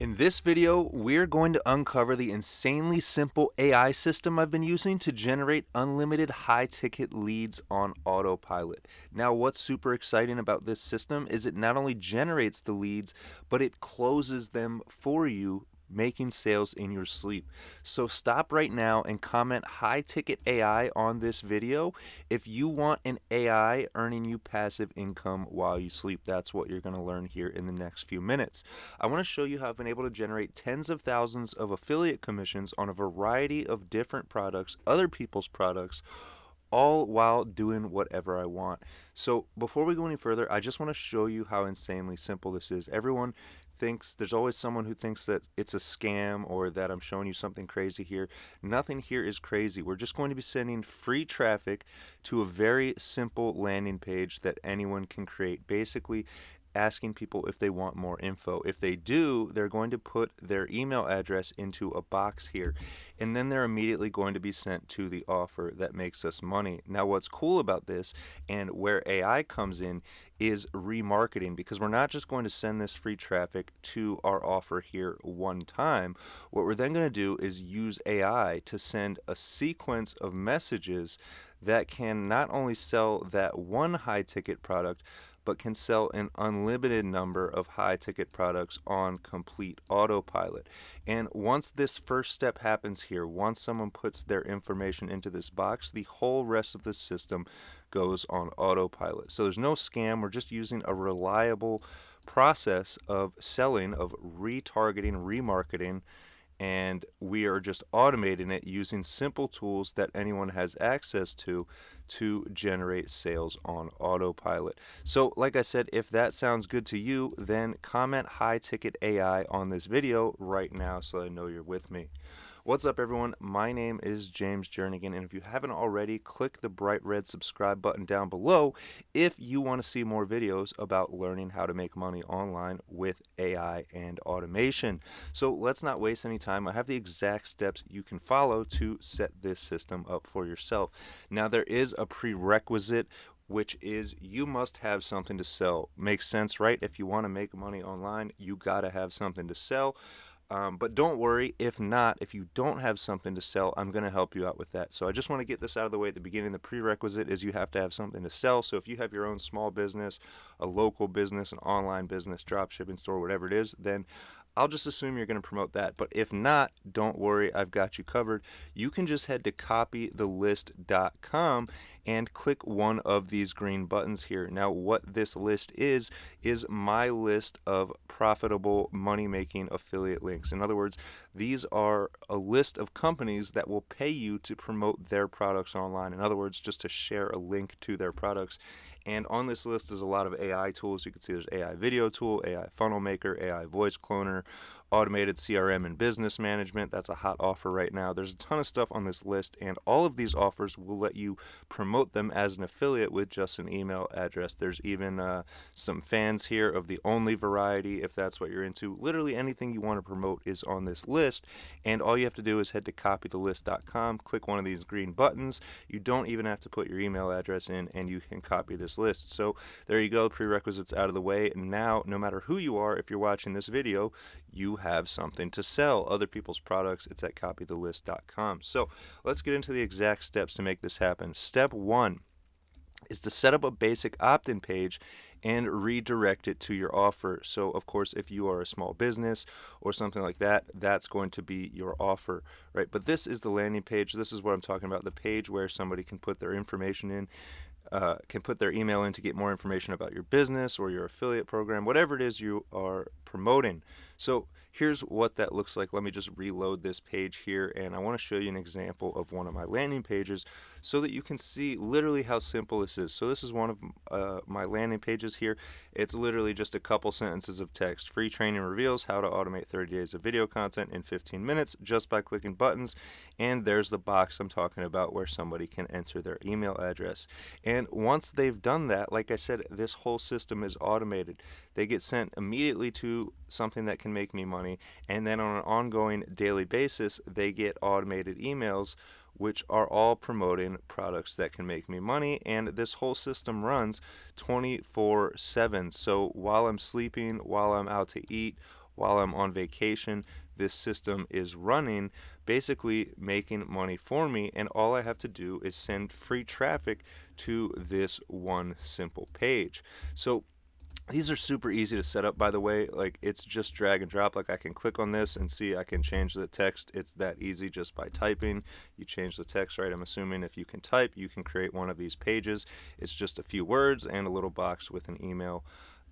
In this video, we're going to uncover the insanely simple AI system I've been using to generate unlimited high-ticket leads on Autopilot. Now, what's super exciting about this system is it not only generates the leads, but it closes them for you, making sales in your sleep. So stop right now and comment high ticket AI on this video if you want an AI earning you passive income while you sleep. That's what you're going to learn here in the next few minutes. I want to show you how I've been able to generate tens of thousands of affiliate commissions on a variety of different products, other people's products, all while doing whatever I want. So before we go any further, I just want to show you how insanely simple this is. Everyone thinks, there's always someone who thinks that it's a scam or that I'm showing you something crazy here. Nothing here is crazy. We're just going to be sending free traffic to a very simple landing page that anyone can create. Basically, asking people if they want more info. If they do, they're going to put their email address into a box here, and then they're immediately going to be sent to the offer that makes us money. Now, what's cool about this and where AI comes in is remarketing, because we're not just going to send this free traffic to our offer here one time. What we're then going to do is use AI to send a sequence of messages that can not only sell that one high ticket product, but can sell an unlimited number of high ticket products on complete autopilot. And once this first step happens here, once someone puts their information into this box, the whole rest of the system goes on autopilot. So there's no scam. We're just using a reliable process of selling, of retargeting, remarketing, and we are just automating it using simple tools that anyone has access to generate sales on autopilot. So like I said, if that sounds good to you, then comment high ticket AI on this video right now so I know you're with me. What's up, everyone? My name is James Jernigan, and if you haven't already, click the bright red subscribe button down below if you want to see more videos about learning how to make money online with AI and automation. So let's not waste any time. I have the exact steps you can follow to set this system up for yourself. Now, there is a prerequisite, which is you must have something to sell. Makes sense, right? If you want to make money online, you got to have something to sell. But don't worry, if not, if you don't have something to sell, I'm going to help you out with that. So I just want to get this out of the way at the beginning. The prerequisite is you have to have something to sell. So if you have your own small business, a local business, an online business, drop shipping store, whatever it is, then I'll just assume you're going to promote that. But if not, don't worry, I've got you covered. You can just head to copythelist.com and click one of these green buttons here. Now, what this list is my list of profitable money-making affiliate links. In other words, these are a list of companies that will pay you to promote their products online. In other words, just to share a link to their products. And on this list is a lot of AI tools. You can see there's AI video tool, AI funnel maker, AI voice cloner, automated CRM and business management. That's a hot offer right now. There's a ton of stuff on this list, and all of these offers will let you promote them as an affiliate with just an email address. There's even some fans here of the only variety, if that's what you're into. Literally anything you want to promote is on this list, and all you have to do is head to copythelist.com, click one of these green buttons. You don't even have to put your email address in, and you can copy this list. So there you go, prerequisites out of the way. Now, no matter who you are, if you're watching this video, you have something to sell. Other people's products, it's at copythelist.com. So let's get into the exact steps to make this happen. Step one is to set up a basic opt-in page and redirect it to your offer. So of course, if you are a small business or something like that, that's going to be your offer, right? But this is the landing page. This is what I'm talking about, the page where somebody can put their information in, can put their email in to get more information about your business or your affiliate program, whatever it is you are promoting. So here's what that looks like. Let me just reload this page here, and I want to show you an example of one of my landing pages so that you can see literally how simple this is. So this is one of my landing pages here. It's literally just a couple sentences of text. Free training reveals how to automate 30 days of video content in 15 minutes just by clicking buttons. And there's the box I'm talking about where somebody can enter their email address. And once they've done that, like I said, this whole system is automated. They get sent immediately to something that can make me money, and then on an ongoing daily basis, they get automated emails which are all promoting products that can make me money, and this whole system runs 24/7. So while I'm sleeping, while I'm out to eat, while I'm on vacation, this system is running, basically making money for me, and all I have to do is send free traffic to this one simple page. So these are super easy to set up, by the way. Like, it's just drag and drop. Like, I can click on this and see I can change the text. It's that easy just by typing. You change the text, right? I'm assuming if you can type, you can create one of these pages. It's just a few words and a little box with an email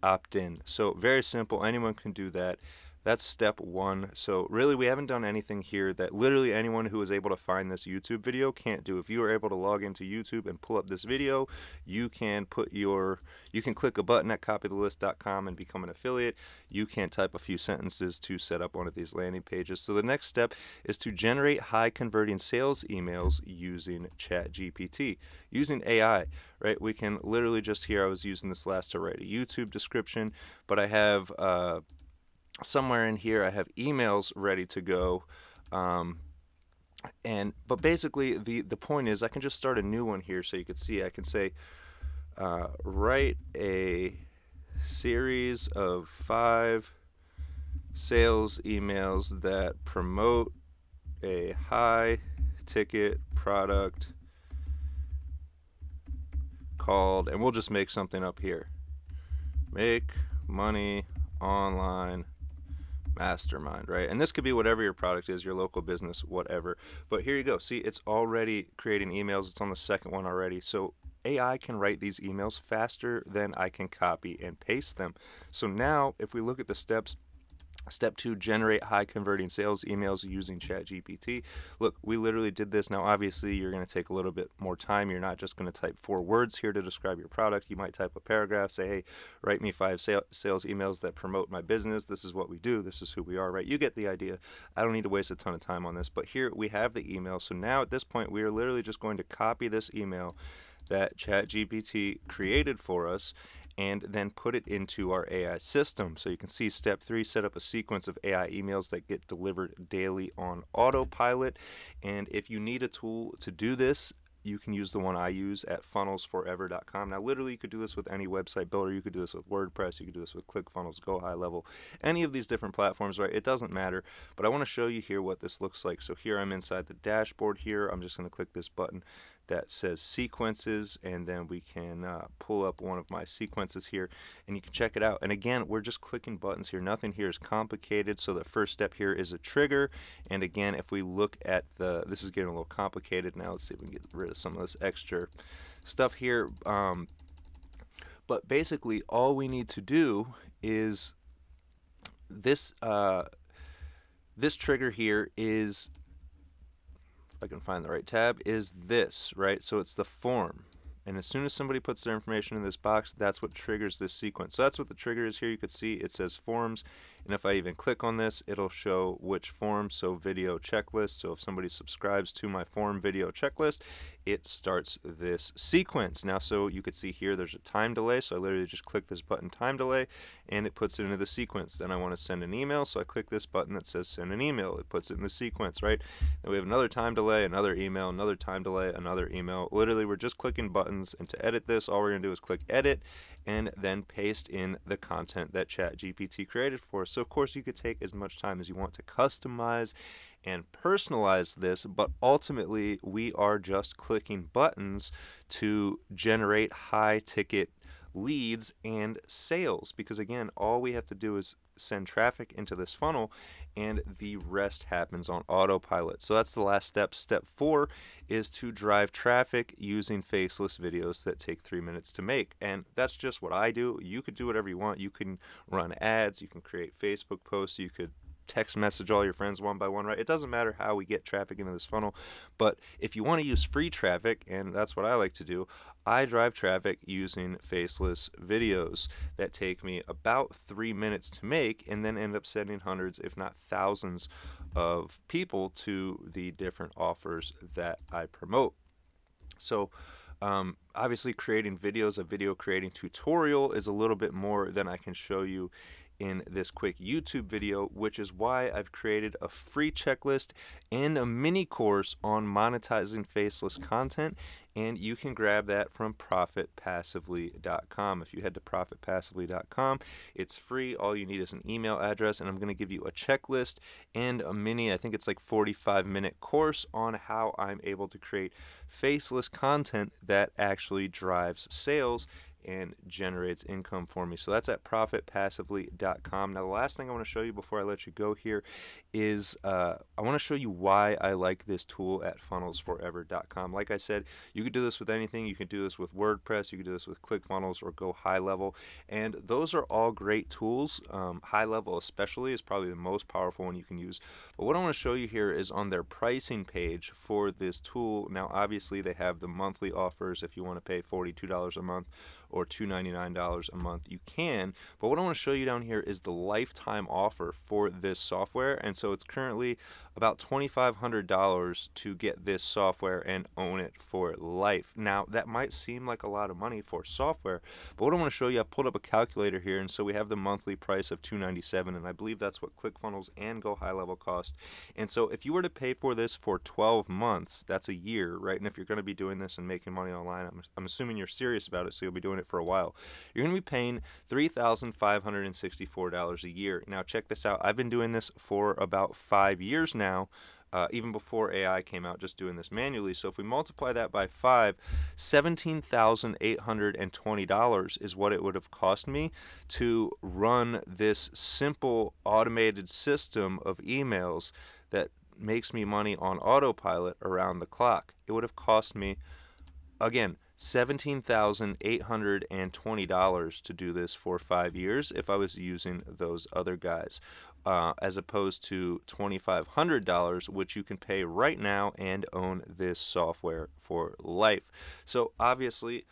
opt-in. So very simple. Anyone can do that. That's step one. So really, we haven't done anything here that literally anyone who is able to find this YouTube video can't do. If you are able to log into YouTube and pull up this video, you can click a button at copythelist.com and become an affiliate. You can type a few sentences to set up one of these landing pages. So the next step is to generate high converting sales emails using ChatGPT, using AI, right? We can literally just here, I was using this last to write a YouTube description, but I have somewhere in here I have emails ready to go. But basically the point is I can just start a new one here, so you can see I can say write a series of 5 sales emails that promote a high ticket product called, and we'll just make something up here, make money online mastermind, right? And this could be whatever your product is, your local business, whatever. But here you go. See, it's already creating emails. It's on the second one already. So AI can write these emails faster than I can copy and paste them. So now if we look at the steps, step 2, generate high converting sales emails using ChatGPT. Look, we literally did this. Now, obviously, you're going to take a little bit more time. You're not just going to type 4 words here to describe your product. You might type a paragraph, say, hey, write me 5 sales emails that promote my business. This is what we do. This is who we are, right? You get the idea. I don't need to waste a ton of time on this. But here we have the email. So now at this point, we are literally just going to copy this email that ChatGPT created for us and then put it into our AI system. So you can see step 3, set up a sequence of AI emails that get delivered daily on Autopilot. And if you need a tool to do this, you can use the one I use at funnelsforever.com. Now, literally, you could do this with any website builder. You could do this with WordPress. You could do this with ClickFunnels, Go High Level, any of these different platforms, right? It doesn't matter. But I want to show you here what this looks like. So here I'm inside the dashboard here. I'm just going to click this button that says sequences, and then we can pull up one of my sequences here, and you can check it out. And again, we're just clicking buttons here. Nothing here is complicated. So the first step here is a trigger. And again, if we look at this is getting a little complicated now. Let's see if we can get rid of some of this extra stuff here. But basically, all we need to do is this trigger here is, if I can find the right tab, is this, right? So it's the form. And as soon as somebody puts their information in this box, that's what triggers this sequence. So that's what the trigger is here. You can see it says forms. And if I even click on this, it'll show which form. So video checklist. So if somebody subscribes to my form video checklist, it starts this sequence. Now, so you could see here, there's a time delay. So I literally just click this button, time delay, and it puts it into the sequence. Then I want to send an email. So I click this button that says send an email. It puts it in the sequence, right? Then we have another time delay, another email, another time delay, another email. Literally, we're just clicking buttons. And to edit this, all we're going to do is click edit and then paste in the content that ChatGPT created for us. So of course you could take as much time as you want to customize and personalize this, but ultimately we are just clicking buttons to generate high ticket leads and sales, because again, all we have to do is send traffic into this funnel and the rest happens on autopilot. So that's the last step. Step 4 is to drive traffic using faceless videos that take 3 minutes to make. And that's just what I do. You could do whatever you want. You can run ads, you can create Facebook posts, you could text message all your friends one by one, right? It doesn't matter how we get traffic into this funnel, but if you want to use free traffic, and that's what I like to do, I drive traffic using faceless videos that take me about 3 minutes to make and then end up sending hundreds, if not thousands, of people to the different offers that I promote. So obviously creating videos, a video creating tutorial is a little bit more than I can show you in this quick YouTube video, which is why I've created a free checklist and a mini course on monetizing faceless content, and you can grab that from profitpassively.com. If you head to profitpassively.com, it's free. All you need is an email address, and I'm going to give you a checklist and a mini, I think it's like 45-minute course on how I'm able to create faceless content that actually drives sales and generates income for me. So that's at profitpassively.com. Now, the last thing I want to show you before I let you go here is I want to show you why I like this tool at funnelsforever.com. Like I said, you could do this with anything. You can do this with WordPress. You can do this with ClickFunnels or Go High Level. And those are all great tools. High Level especially is probably the most powerful one you can use. But what I want to show you here is on their pricing page for this tool. Now, obviously, they have the monthly offers. If you want to pay $42 a month or $299 a month, you can. But what I want to show you down here is the lifetime offer for this software. And so it's currently about $2,500 to get this software and own it for life. Now, that might seem like a lot of money for software, but what I want to show you, I pulled up a calculator here, and so we have the monthly price of $297, and I believe that's what ClickFunnels and Go High Level cost. And so if you were to pay for this for 12 months, that's a year, right? And if you're going to be doing this and making money online, I'm assuming you're serious about it, so you'll be doing it for a while. You're going to be paying $3,564 a year. Now, check this out. I've been doing this for about 5 years now. Even before AI came out, just doing this manually. So if we multiply that by 5, $17,820 is what it would have cost me to run this simple automated system of emails that makes me money on autopilot around the clock. It would have cost me, again, $17,820 to do this for 5 years if I was using those other guys, as opposed to $2,500, which you can pay right now and own this software for life. So obviously,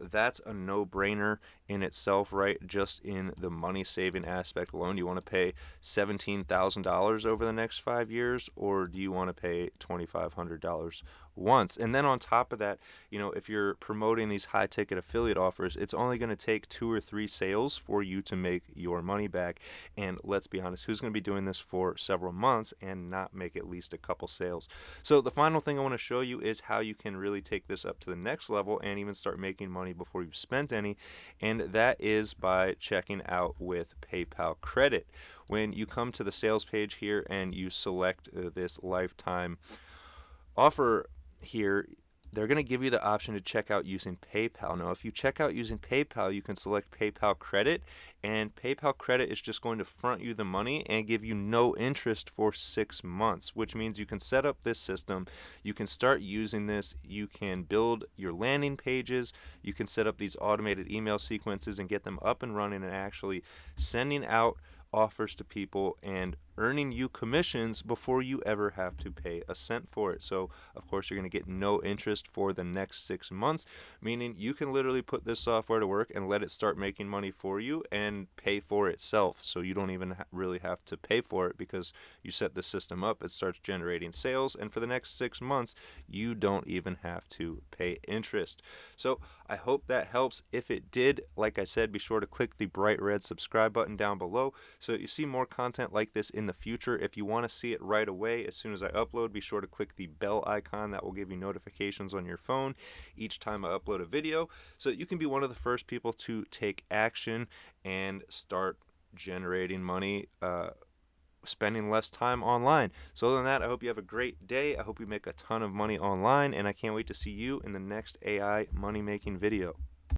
that's a no-brainer in itself, right? Just in the money-saving aspect alone. Do you want to pay $17,000 over the next 5 years, or do you want to pay $2,500 once? And then on top of that, if you're promoting these high-ticket affiliate offers, it's only going to take 2 or 3 sales for you to make your money back. And let's be honest, who's going to be doing this for several months and not make at least a couple sales? So the final thing I want to show you is how you can really take this up to the next level and even start making money before you've spent any, and that is by checking out with PayPal Credit. When you come to the sales page here and you select this lifetime offer here, they're going to give you the option to check out using PayPal. Now, if you check out using PayPal, you can select PayPal Credit, and PayPal Credit is just going to front you the money and give you no interest for 6 months, which means you can set up this system, you can start using this, you can build your landing pages, you can set up these automated email sequences and get them up and running and actually sending out offers to people and earning you commissions before you ever have to pay a cent for it. So of course you're going to get no interest for the next 6 months, meaning you can literally put this software to work and let it start making money for you and pay for itself. So you don't even really have to pay for it because you set the system up, it starts generating sales, and for the next 6 months you don't even have to pay interest. So I hope that helps. If it did, like I said, be sure to click the bright red subscribe button down below so that you see more content like this in the future. If you want to see it right away as soon as I upload, be sure to click the bell icon. That will give you notifications on your phone each time I upload a video, so that you can be one of the first people to take action and start generating money, spending less time online. So other than that, I hope you have a great day. I hope you make a ton of money online, and I can't wait to see you in the next AI money making video.